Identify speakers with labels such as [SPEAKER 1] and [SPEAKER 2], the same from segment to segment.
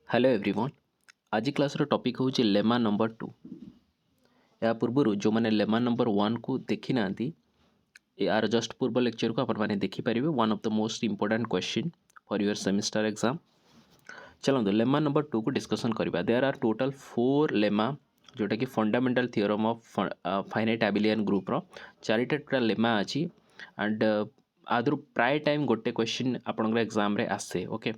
[SPEAKER 1] Hello everyone. आज class topic हूँ lemma number 2। या पूर्व जो मैंने लेमा नंबर 1 को देखी ना यार जस्ट पूर्व लेक्चर को आपने देखिपारे one of the most important question for your semester exam. चलो लेमा नंबर 2 को डिस्कसन करवा। देयर आर टोटल 4 लेमा जोटा कि fundamental theorem of finite abelian group रो चारिटा टोटल लेमा अच्छी एंड आदर प्राय टाइम गोटे क्वेश्चन आपनकर एग्जाम रे आसे। Okay,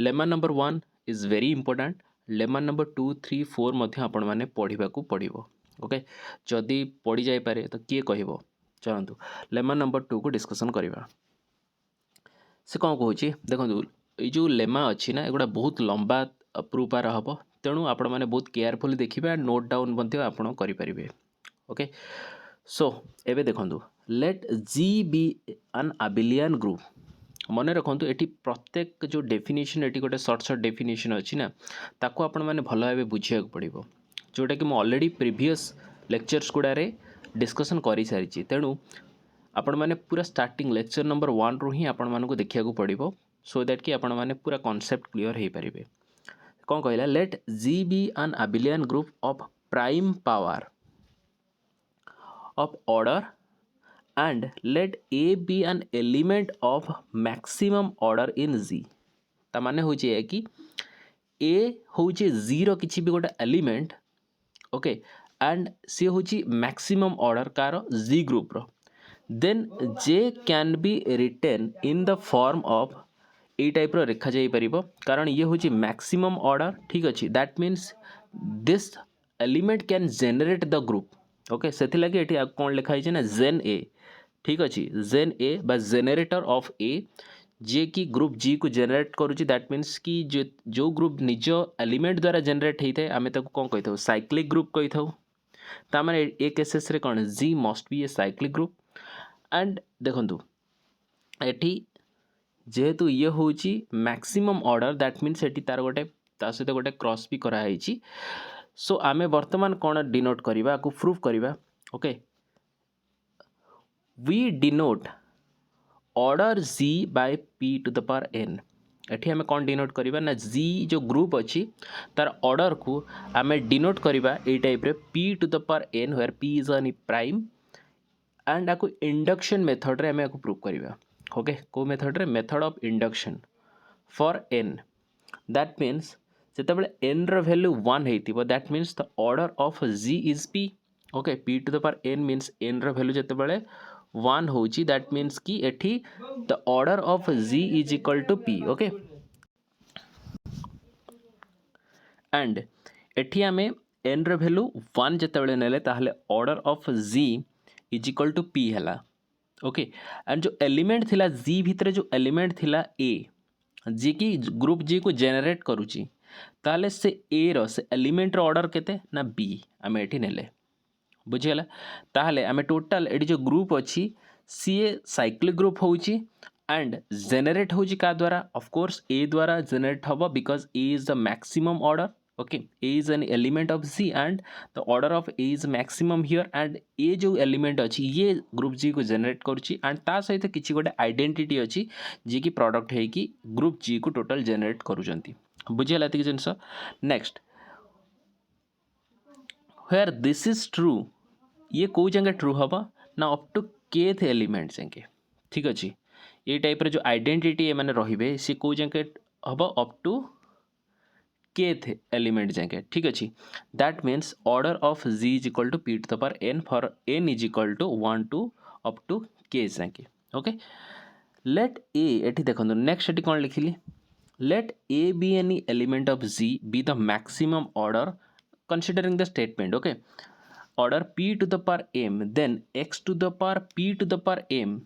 [SPEAKER 1] lemma number 1 is very important. Lemma number 2, 3, 4 मध्य आपण माने पढ़ा पड़ो। ओके, जदि पड़ी जाई पारे तो किए कहब। चलतु लेमा नंबर 2 को डिस्कसन करवा। से कौन कहूँ देखो ये जो लेमा अच्छी ना एगुड़ा बहुत लंबा प्रूपार हम, तेणु आपण मैंने बहुत केयरफुली देखिए एंड नोट डाउन आपण करें। ओके, सो एबे देखो let G be an abelian group. मन रखु ये प्रत्येक जो डेफिनेशन ये गोटे सर्ट सर्ट डेफिनेशन अच्छी ना ताको आपण मैंने भल भाव बुझा पड़ो, जोटा कि मुझे ऑलरेडी प्रीवियस लेक्चर्स गुड़ारे डिस्कसन कर सारी। तेणु आपण मैंने पूरा स्टार्टिंग लेक्चर नंबर 1 रू ही आपण मानक देखा पड़ो, सो दैट कि आपण मैंने पूरा कॉन्सेप्ट क्लियर हो पारे। कौन कहला let G be an abelian group of prime power of order and let A be an element of maximum order in Z। ता माने हो जे कि A हो जे जीरो किछि भी गोटे एलिमेंट। ओके, एंड सी हो जी मैक्सिमम ऑर्डर कार Z ग्रुप रो, then J can be written in the form of a type रो रेखा जाई परिबो, कारण ये हो जी मैक्सिमम ऑर्डर। ठीक अछि, that means this element can generate the group. Okay, सेथि लगे एठी कोन लिखा है ना जेन ए। ठीक अच्छे, जेन ए बा जेनेरेटर ऑफ ए जे कि ग्रुप जी को जेनेरेट करुच्ची। दैट मीन्स कि जो ग्रुप निज एलिमेंट द्वारा जेनेरेट होता है आम कौन कही था साइक्लिक ग्रुप कही था। तार ए केसेस रे कौन G must be a cyclic group. And देखु एटी जेहेतु ये हूँ मैक्सिमम ऑर्डर, दैट मीन्स एटी तार गोटे सहित गोटे क्रॉस भी कराई। सो आमे वर्तमान कौन डिनोट करवा को प्रूफ करवा। Okay, we denote order z by p to the power n। एठी हमें कौन डिनोट करवा ना z जो ग्रुप अच्छी तार ऑर्डर को आम डिनोट करवा ए टाइप रे p to the power n where p is an prime and आपको इंडक्शन मेथड रे हमें प्रूव करवा। ओके, को मेथड रे method of induction for n। That means जिते n रो वैल्यू 1 होइतिबो, that means the order of z is p। Okay, p to the power n means n रो वैल्यू जिते 1 होची, दैट मीन्स कि एठी the order of z is equal to p। Okay, and एठी आमे n रो value 1 जते नेले ताहले order of z is equal to p हला। ओके, एंड जो एलिमेंट थिला z भितरे जो एलिमेंट थिला a जी की ग्रुप जी को जेनेरेट करूची, ताहले से a रो से एलिमेंट रो ऑर्डर केते ना b आमे एठी नेले। बुझीगला, ताहले आमे टोटल एटी जो ग्रुप अच्छी सीए साइक्लिक ग्रुप होची एंड जेनेरेट होची का द्वारा ऑफ कोर्स ए द्वारा जेनेरेट हबो because a is the maximum order. Okay, a is an element of G and the order of a is maximum here and a जो element अच्छी ये group G को generate करुची and ता सहित किसी गोटे आइडेंटिटी अच्छी जी की प्रोडक्ट है कि ग्रुप जी को टोटल जेनेरेट करूचंती। बुझीगला एतिक जिंस। Next, where this is true, ये कौ जगह ट्रू हम ना अप टू केथ एलिमेंट जंगे। ठीक अच्छे, ये टाइप जो आइडेंटिटी ये मैंने रे सी कौ जगह हम अप टू केथ एलिमेंट जंगे। ठीक अच्छे, that means order of G is equal to P to the power n for n is equal to 1 to up to K जंगे। ओके, लेट ए एठी देखो नेक्स्ट एटी कौन लिखिली let a be any element of G be the maximum order considering the statement. Okay, order p to the power m then x to the power p to the power m।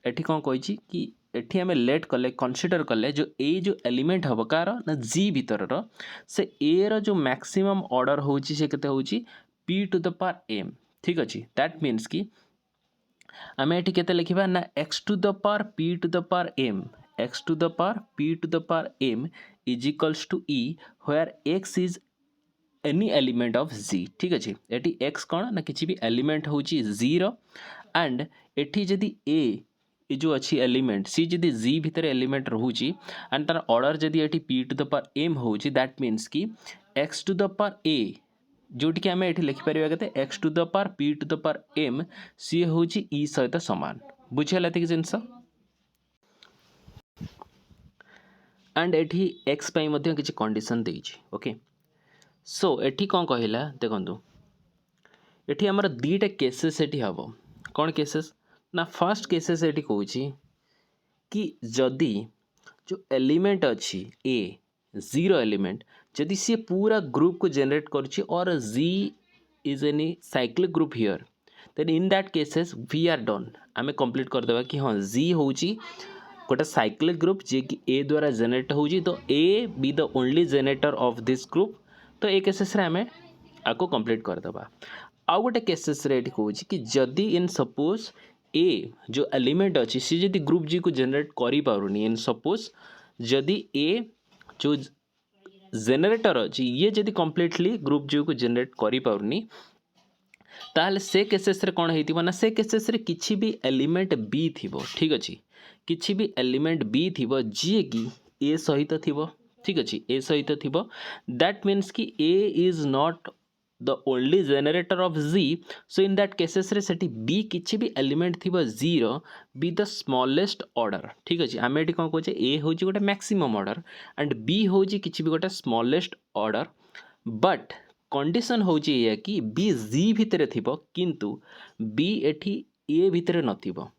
[SPEAKER 1] एठी कौन कही कि एठी हमें late कले consider कले जो a जो एलिमेंट हम कार ना g भीतर रो से a रो जो मैक्सिमम ऑर्डर होची से केते होची p to the power m। ठीक अछि, दैट मीन्स कि आमे एठी केते लिखिबा ना x to the power p to the power m, x to the power p to the power m is equals to e where x is any element of z। ठीक अच्छे, eighty x कौन ना किसी भी element हूँ zero and eighty जदि a ये जो अच्छी एलिमेंट सी जदि जी भितर एलिमेंट रोची एंड तार ऑर्डर जदि ये p to the power m होची दैट मीन्स कि x to the power a जोटी कि आम ये लिखिपर के x to the power p to the power m सी हूँ ई सहित सामान बुझीगला ये जिनस एंड एठी एक्स पाई मध्य किसी कंडीशन देइछि ओके सो एठी कौन कहला देखंतु एठी हमर दीटा केसेस एठी हबो कौन केसेस ना फर्स्ट केसेस एठी कहूछि कि जदि जो एलिमेंट अच्छी ए जीरो एलिमेंट जदि सी पूरा ग्रुप को जनरेट करछि और G is any cyclic group here then in that cases we are done आमे कंप्लीट कर देबा कि हां जी होउछि गोटे साइक्लिक ग्रुप जे कि ए द्वारा जनरेट होउछि तो A be the only generator of this group तो ए केसेस रे आमे आको कंप्लीट कर देबा आउ गोटे केसेस रे एठी कहूछि कि जदि इन सपोज ए जो एलिमेंट अच्छी सी जदि ग्रुप जी को जनरेट करि पारुनी इन सपोज जदि ए जो जेनरेटर अच्छी ये जदि कंप्लीटली ग्रुप जी को जनरेट करि पारुनी ताहले से केसेस रे कोन हेतिबो ना से केसेस रे किछि भी एलिमेंट बी थिबो ठीक अछि किछि भी एलिमेंट बी थिबो जे कि ए सहित थिबो ठीक अछि ए सहित थिबो दैट मीन्स कि a is not the only generator of z so in that cases रे सेठी b किछि भी एलिमेंट थिबो 0 be the smallest order ठीक अछि आमे एठी कोन कहै a होची गोटे मैक्सिमम ऑर्डर एंड b होची किछि भी गोटे स्मॉलेस्ट ऑर्डर बट कंडीशन होची या कि b z भितरे थिबो किंतु b एठी a भितरे नथिबो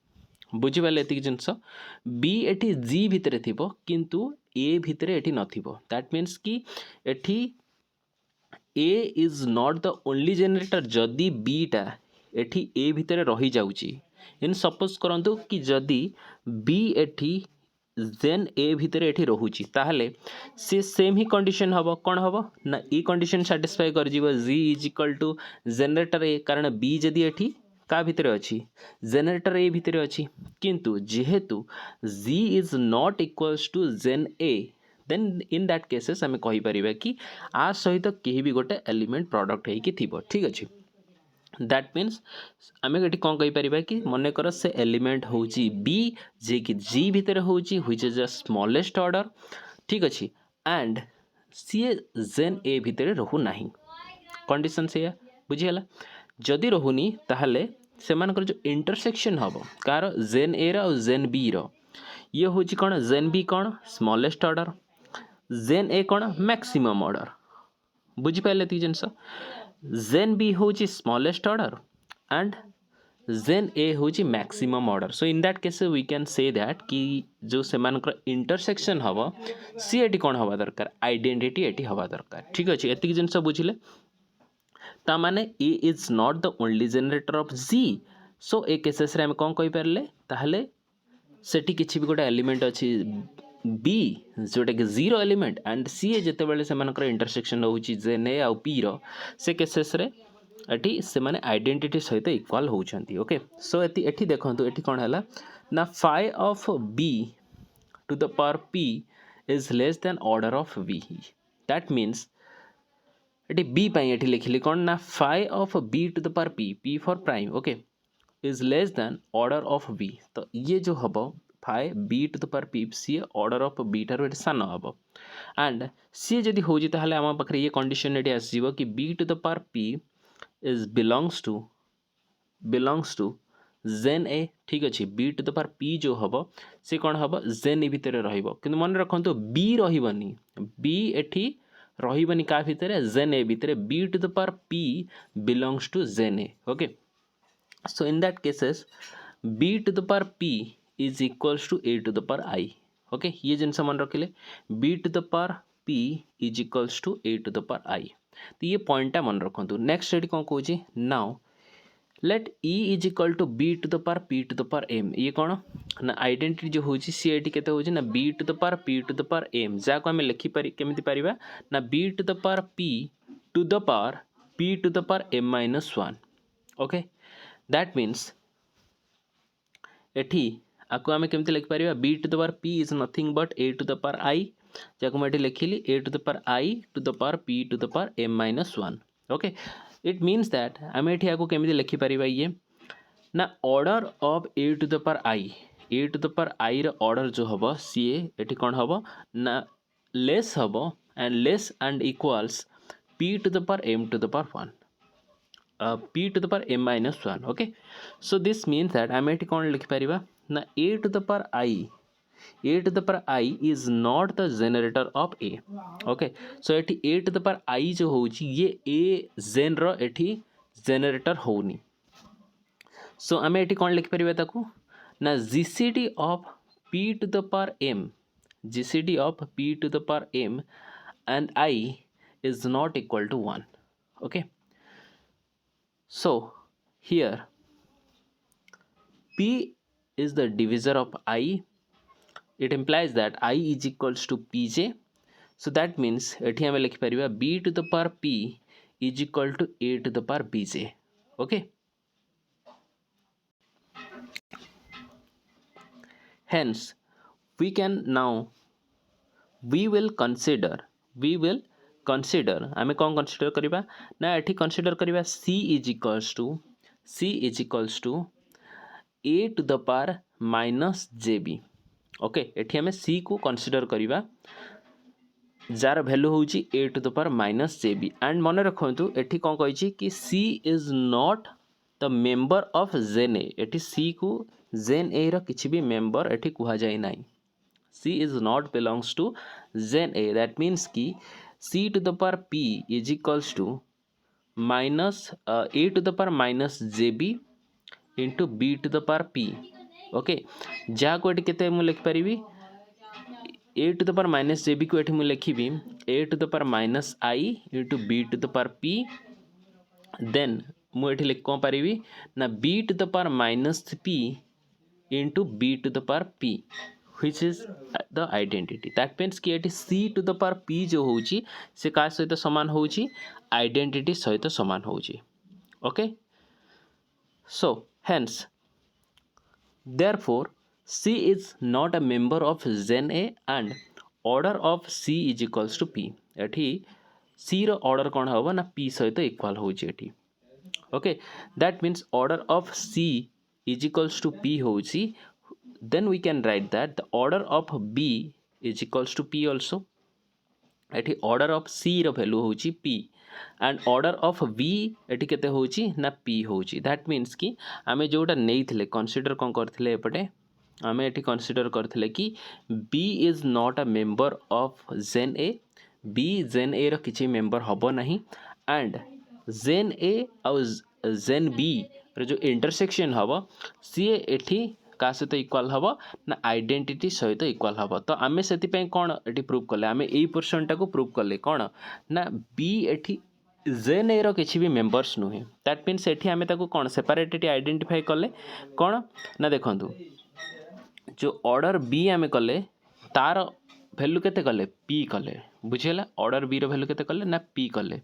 [SPEAKER 1] बुझि पाले एतिक जिंस b एठी g भितरे थिबो किंतु a भितरे एठी नथिबो दैट मीन्स कि एठी a is not the only generator जदि बीटा एठी ए भितर रही जाउची इन सपोज करंतु कि जदि बी एठी जेन ए भितर एठी रहुची ताहले से सेम ही कंडीशन हबो कोन हबो ना ई कंडीशन सैटिस्फाई कर जीवो जी इज इक्वल टू जनरेटर ए कारण बी जदि एठी का भितर अछि जनरेटर ए भितर अछि किंतु जेहेतु G is not equals to gen a then in that cases आम कहीपर कि आ सहित कहीं भी गोटे एलिमेंट प्रॉडक्ट होगी थी ठीक अच्छे दैट मीन्स आम ये कौन कहीपर कि मनकर से एलिमेंट हूँ बी जे कि जी भितर हूँ which is a smallest order ठीक अच्छे एंड सी जेन ए भितर रहू ना कंडीशन से बुझीगला जदि रहुनी ताहले सेमानकर जो इंटरसेक्शन हम car gen a row gen B रो ये हूँ कौन जेन बी कौन स्मॉलेस्ट ऑर्डर जेन ए कौन मैक्सिमम ऑर्डर बुझीपारे ये जिनस जेन बी हूँ स्मॉलेस्ट ऑर्डर एंड जेन ए हूँ maximum order so in that case we can say that कि जो से इंटरसेक्शन हम सी एटी कौन हवा दरकार आइडेंटिटी एटी हवा दरकार ठीक अच्छे एतिक जिनस बुझिले ता माने a is not the only generator of G so a cases रे हम कौन कहि पारले ताहले सेठी किछि भी गोटे एलिमेंट अछि बी जोटा कि जीरो एलिमेंट एंड सी जिते बड़े से इंटरसेक्शन रोचे जेन ए आउ पी रो से केसेस रे एटी से माने आइडेंटिटी सहित इक्वल होउछंती ओके सो एटी देखंतु एटी कोन हला ना phi of b to the power p is less than order of b that means एटी बी पाई एटी लिखिली कोन ना phi of b to the power p for prime okay is less than order of b तो ये जो हबो phi b to the power p सी ऑर्डर ऑफ बी ठार सान हम एंड सी जदि हो आम पाखे ये कंडीशन ये आसो कि b to the power p is belongs to gen a ठीक अच्छे b to the power p जो हम सी कौन हम जेन ए भितर मन रखु बी रही बी एठी रही क्या भितर जेन ए भितर b to the power p belongs to gen a okay so in that cases b to the power p is equals to a to the power i okay ये जिनस मन रखिले b to the power p is equals to a to the power i तो ये पॉइंटा मन रखु next ये कौन कौन now let e is equal to b to the power p to the power m ये कौन ना आइडेंटिटी जो होची सी एटी केते होची ना b to the power p to the power m जा को हमें लिखि पारि केमिति परिबा ना b to the power p to the power p to the power m minus 1 okay that means एठी आपको आम केमती लिखिपर b to the power p is nothing but a to the power i जहाँ मुझे लिखिली a to the power i to the power p to the power m minus 1 okay it means that आम ये आपको केमती लिखिपर ये ना order of a to the power i a to the power i रो ऑर्डर जो हम सी एटी कौन हम ना लेस हम and less and equals p to the power m to the power 1 p to the power m minus 1 okay so this means that आम एटी कौन लिखिपर ना a to the power I is not the generator of a okay so एटी a to the power I जो होची ये a जेन रो एटी जेनरेटर होनी सो आम एटी कौन लिखिपर ताकू ना gcd of p to the power m gcd of p to the power m and I is not equal to 1 okay so here p is the divisor of I. It implies that I is equals to pj. So that means एठी हमें लिखि परिबा b to the power p is equal to a to the power bj. Okay. Hence we can now we will consider आमे कौन consider करिबा ना एठी consider करिबा c is equals to a to the power minus jb okay एठी हमें c को consider करिबा जार वैल्यू होची a to the power minus jb and मन रखंतु एठी कौन कहिची कि c is not the member of gen a एठी c को gen a रो किछि भी मेंबर एठी कुहा जाय नाही c is not belongs to gen a that means कि c to the power p is equals to minus a to the power minus jb into b to the power p okay जहाँ को eighty केते मु लिखि परिबी a to the power minus jb को eighty मु लिखिबी a to the power minus I into b to the power p then मु eighty लिख कोन परिबी ना b to the power minus p into b to the power p which is the identity that means कि eighty c to the power p जो होची से का सहित समान होची आइडेंटिटी सहित समान होची okay so hence therefore c is not a member of gen a and order of c is equals to p एठी c रो ऑर्डर कोन हबो ना p सहित इक्वल होची एठी okay that means order of c is equals to p होची then we can write that the order of b is equals to p also एठी order of c रो value होची p and order of v एठी केते होची ना p होची that means कि आमे जोटा नेइथिले कंसीडर कोन करथिले एपटे आमे एठी कंसीडर करथिले कि b is not a member of gen a b gen a रो किछि मेंबर हबो नाही and gen a और gen b रो जो इंटरसेक्शन हबो सी एठी का सहित इक्वाल हम ना आइडेंटिटी सहित इक्वाल हम तो आम से कौन ये प्रूव कले आम यही पोर्सन टाक प्रूव कले कौन ना बी एठी जेन ए रो किसी भी मेंबर्स नुहे दैट मीन्स एठी आम कौन सेपरेट आइडेंटिफाई कले कौन ना देखु जो ऑर्डर बी आम कले तार वैल्यू केते कले पी कले बुझेला ऑर्डर बी रो वैल्यू केते कले ना पी कले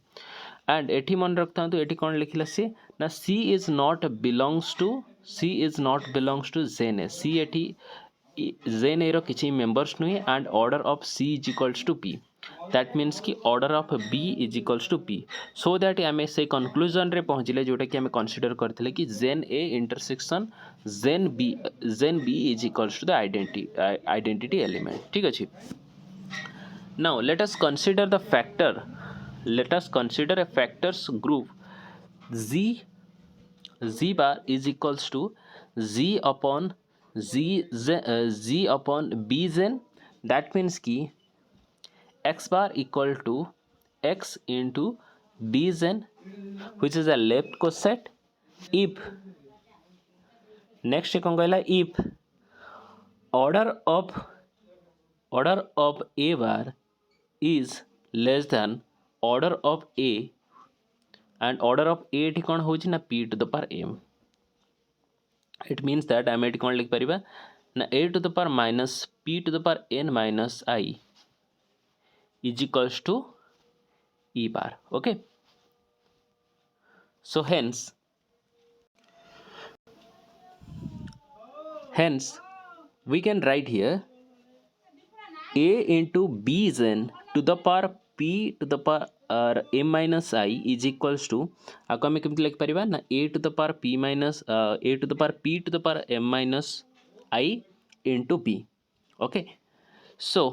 [SPEAKER 1] एंड एठी मन रखता एठी कौन लिखला सी ना c is not belongs to gen a c एठी जेन ए रो किछि मेंबर्स नुहे and order of c is equals to p that means कि order of b is equals to p so that आम से conclusion रे पहुँचले जोटा कि आम कंसीडर करथिले कि gen a intersection gen b is equals to the identity element ठीक अछि now let us consider the factor let us consider a factors group z bar is equals to z upon b gen that means कि x bar equal to x into b gen which is a left coset if next कौन कहला if order of a bar is less than order of a and order of a एठी कौन होची ना p to the power m it means that आम एठी कौन लिख परिबा ना a to the power minus p to the power n minus I is equals to e bar okay so hence we can write here a into b gen to the power p to the power m minus I is equals to आपको आम केमती लिख Paribas ना a to the power p minus a to the power p to the power m minus I into B. Okay, so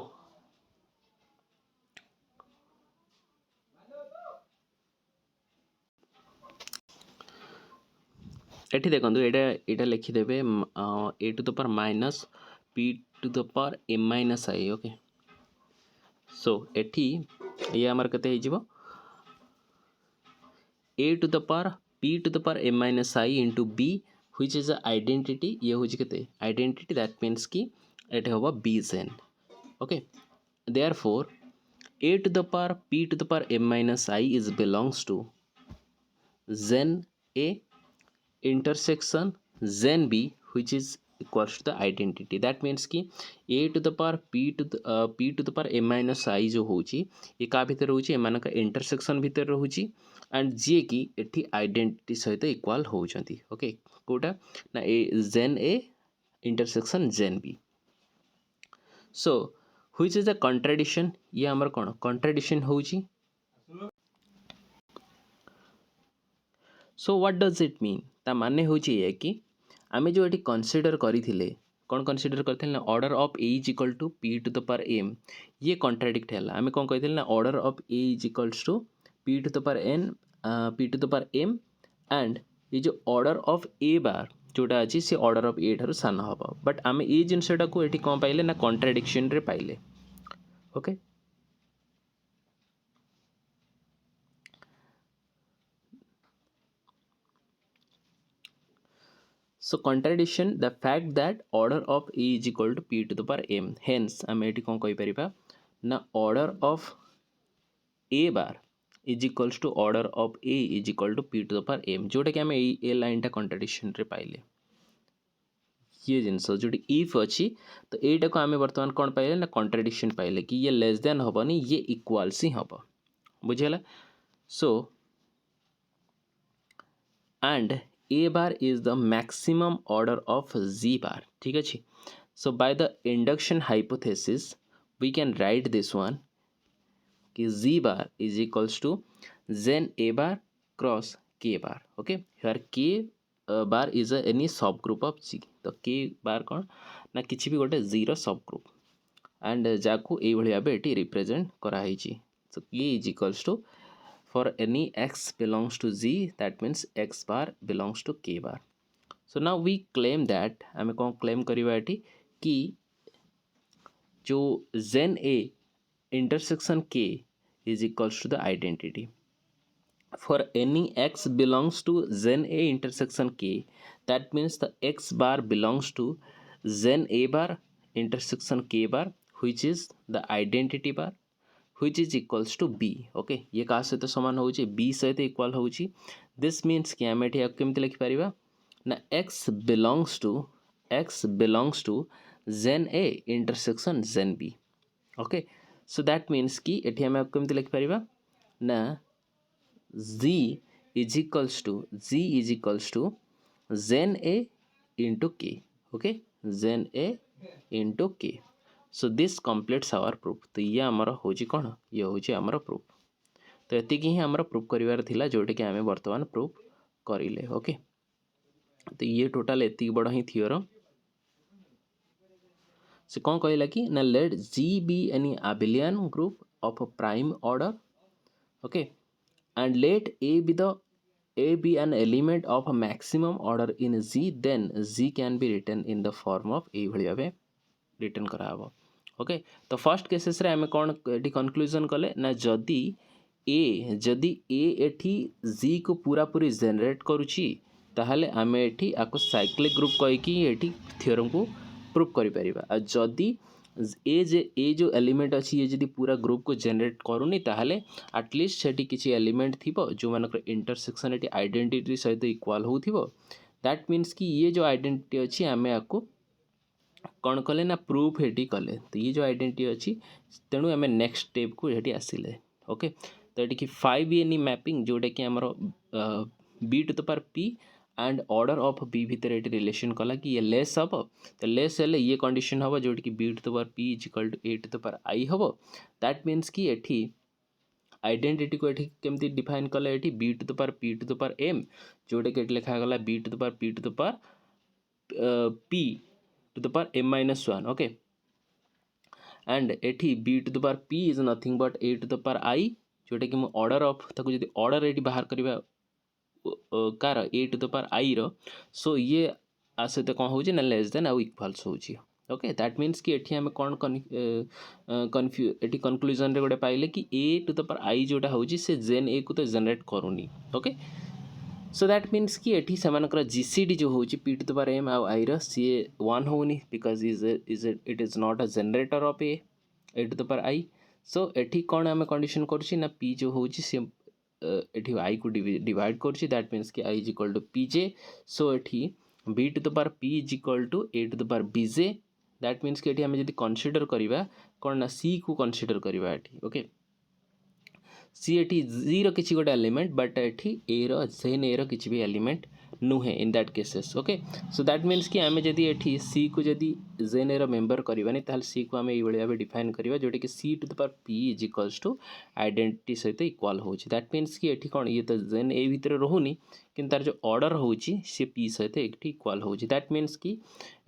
[SPEAKER 1] एठी देखंतु एटा लिखिदेवे a to the power minus p to the power m minus I. Okay, so एठी ये हमर कते हे जिवो a to the power p to the power m minus I into b, which is a identity. ये होची कते identity, that means कि एटे होबो b zen. Okay, therefore a to the power p to the power m minus I is belongs to zen a intersection zen b, which is equals to the identity. That means कि a to the power p to the power m minus I जो होची ये का भितर होची एमानका intersection भितर रहूची and जे कि एठी आइडेंटिटी सहित इक्वल होउचंती. ओके, कोटा ना a gen a intersection gen b. So which is a contradiction, ये हमर कोन कॉन्ट्राडिक्शन होउची. So what does it mean, ता माने होची ये कि आमे जो एठी कंसीडर करिथिले कौन कंसीडर करथिले ना order of a is equal to P to the power m, ये कॉन्ट्राडिक्ट हैला. आमे कोन कहिथिले ना order of a is equals to P to the power n p to the power m and ये जो ऑर्डर ऑफ ए बार जोटा अछि से ऑर्डर ऑफ ए ठाରୁ सान हबो. बट आमे ए जिंसटा को एठी कोन पाइले ना कॉन्ट्राडिक्शन रे पाइले. Okay, so contradiction, the fact that order of a is equal to p to the power m, hence आम ये कौन कही परिबा ना order of a bar is equals to order of a is equal to p to the power m, जोटा कि आम ए line टा contradiction रे पाइले. ये जिनस जो इफ अच्छी तो यहीटा को आम बर्तमान कौन पाइले ना contradiction पाइले कि ये लेस देन हेनी ये इक्वाल्स ही हम बुझेगा. So and a bar is the maximum order of z bar. ठीक अच्छे, so by the induction hypothesis we can write this one कि z bar is equals to zen a bar cross k bar. okay, here k bar is any subgroup of g. तो k bar कौन ना किसी भी गोटे z row subgroup and Jakhu एई भली भाबे eighty represent कराई छी. so k is equals to for any x belongs to z, that means x bar belongs to k bar. so now we claim that आमे कौन क्लेम करिवा एटी कि जो zen a intersection k is equals to the identity. for any x belongs to zen a intersection k, that means the x bar belongs to zen a bar intersection k bar, which is the identity bar, which is equals to b. Okay, ये का सहित समान होउची b सहित equal होउची. This means कि आम एठी केमति लिखि परिबा ना x belongs to zen a intersection zen b. Okay, so that means कि एठी आम केमति लिखि परिबा ना z is equals to zen a into k. Okay, zen a into k. So this completes our proof. तो ये आमर हूँ कौन, ये हूँ आमर प्रूफ. तो ये ही आमर प्रूफ करार थिला जोटा कि आम बर्तमान प्रूफ करें. ओके, तो ये टोटाल एति बड़ ही थियोरम. से कौन कहला कि ना let G be any abelian group of prime order. Okay, and let a be an element of maximum order in G, then G can be written in the form of ये भाव return कराव. Okay, तो first cases रे आमे कौन eighty conclusion कले ना जदि ए एठी जी को पूरा पूरी जेनरेट करुची ताहले आमे एठी आको साइक्लिक ग्रुप कहि कि एठी थ्योरम को प्रूफ करि परिबा. आ जदि ए जो एलिमेंट अछि ये जदि पूरा ग्रुप को जेनरेट करूनी ताहले एटलिस्ट सेठी किछि एलिमेंट थिबो जो मानकर इंटरसेक्शन एटी आइडेंटिटी सहित इक्वल होथिबो. दैट मीन्स कि ये जो आइडेंटिटी अछि आमे आको कौन कले ना प्रूफ हेटी कले. तो ये जो आइडेंटिटी अच्छी तेणु आम नेक्स्ट स्टेप को ये आसिले. ओके, तो ये कि 5 मैपिंग जोटा कि आमर b to the power p and order of b भितर ये रिलेशन कला कि ये लेस हम. तो लेस हेले ये कंडीशन हम जोटा कि b to the power p is equal to a to the power i हम. दैट मीन्स कि एठी आइडेंटिटी को एठी केमती डिफाइन कला एठी b to the power p to the power m जोटा कि लिखा गला b to the power p to the power p to the power m minus 1. Okay, and एठी b to the power p is nothing but a to the power I, जोटा कि order of ताको जदि order eighty बाहर करबा car a to the power I रो, सो ये आ सहित कौन होची ना लेस देन आउ इक्वल्स होची. ओके, दैट मीन्स कि एठी हमें कौन एठी कंक्लूजन रे गोटे पाइले कि a to the power I जोटा होची से जेन a को तो जनरेट करूनी. ओके, सो दैट मीन्स कि एठी सेमानकर जीसीडी जो होची p to the power m आउ I रो सी 1 होनी because it is not a generator off a to the power I. सो एठी कौन आम कंडीशन करछि ना p जो होची से एठी i को डिवाइड करछि, दैट मीन्स कि i is equal to pj. So एठी b to the power p is equal to a to the power bj. That means कि एठी हमें जदि कंसीडर करिवा कौन ना c को कंसीडर करिवा एठी. ओके, सी एटी जी रो किछि गोटे एलिमेंट बट एठी ए रो जेन ए रो किछि भी एलिमेंट नुहे इन that cases. Okay, so that means कि आमे जदि एठी सी को जदि जेन ए रो मेंबर करबानी ताहले सी को आमे एई भली भाबे डिफाइन करबा जोटा कि c to the power p is equals to identity सहित इक्वल होची. दैट मीन्स कि एठी कोन ये तो जेन ए भितर रहुनी किंतु तार जो ऑर्डर होची से पी सहित एठी इक्वल होची. दैट मीन्स कि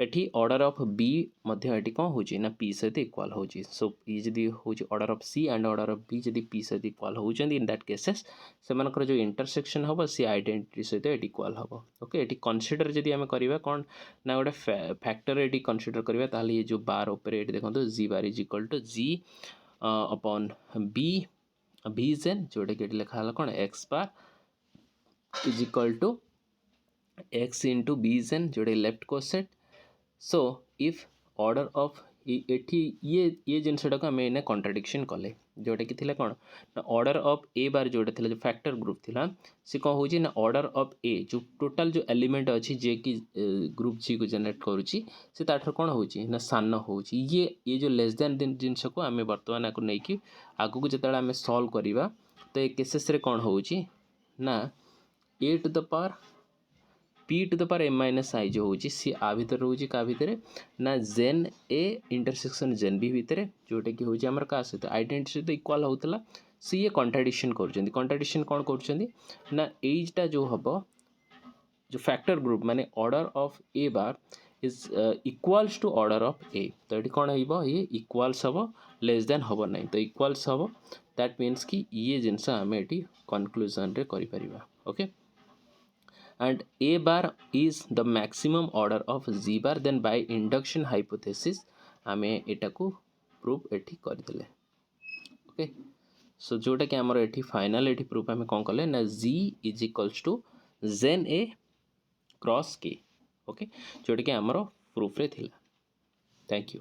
[SPEAKER 1] एठी ऑर्डर ऑफ बी मध्य एठी कोन होची ना पी सहित इक्वल होची. सो ये जदि होची order of c and order of b जदि पी सहित इक्वल होचंदी इन दैट केसेस सेमानकर जो इंटरसेक्शन हबो सी आइडेंटिटी सहित एठी इक्वल हबो. ओके, एठी कंसीडर जदि हमें करबा कोन ना गोटे फैक्टर एठी कंसीडर करबा ताहले ये जो बार ऊपर एठी देखंतु G bar is equal to G upon b b gen जोटा कि एठी लिखा हला कोन x bar is equal to x into b gen जोटे left coset. So if order of एठी ये जिनसटा को हमें कॉन्ट्राडिक्शन कले जोटा कि थिला कोन ना ऑर्डर ऑफ ए बार जोटा थिला जो फैक्टर ग्रुप थिला से कौन होची ना ऑर्डर ऑफ ए जो टोटल जो एलिमेंट अच्छी जे कि ग्रुप जी को जनरेट करुची से ताठर कौन होची ना सान होची. ये जो लेस देन जिनस को आम बर्तमान आपको नहीं कि आगु को जिते आम सॉल्व करवा तो ये केसेस रे कौन होची ना a to the power p to the power m minus i जो होची सी आ भीतर रोची का भीतर ना जेन ए इंटरसेक्शन जेन बी भीतर जोटा कि होची हमर का सहित आइडेंटिटी सहित इक्वल होतला. सी ये कॉन्ट्राडिक्शन करछंदी. कॉन्ट्राडिक्शन कौन करछंदी ना एजटा जो हबो जो फैक्टर ग्रुप माने order of a bar is equals to order of a. तो ये कौन हो ये इक्वल्स हम लेस देन हम ना तो इक्वल्स हम दैट मीन्स कि ये जिनस आम ये कनक्लूजन रे करि परिबा. Okay, and a bar is the maximum order of z bar then by induction hypothesis आमे एटा को प्रूफ एठी कर देले. ओके, सो जोटा कि हमर एठी फाइनल एठी प्रूफ हमें कोन करले ना z is equals to gen a cross k. Okay, जोटा कि हमर प्रूफ रे थिला. Thank you.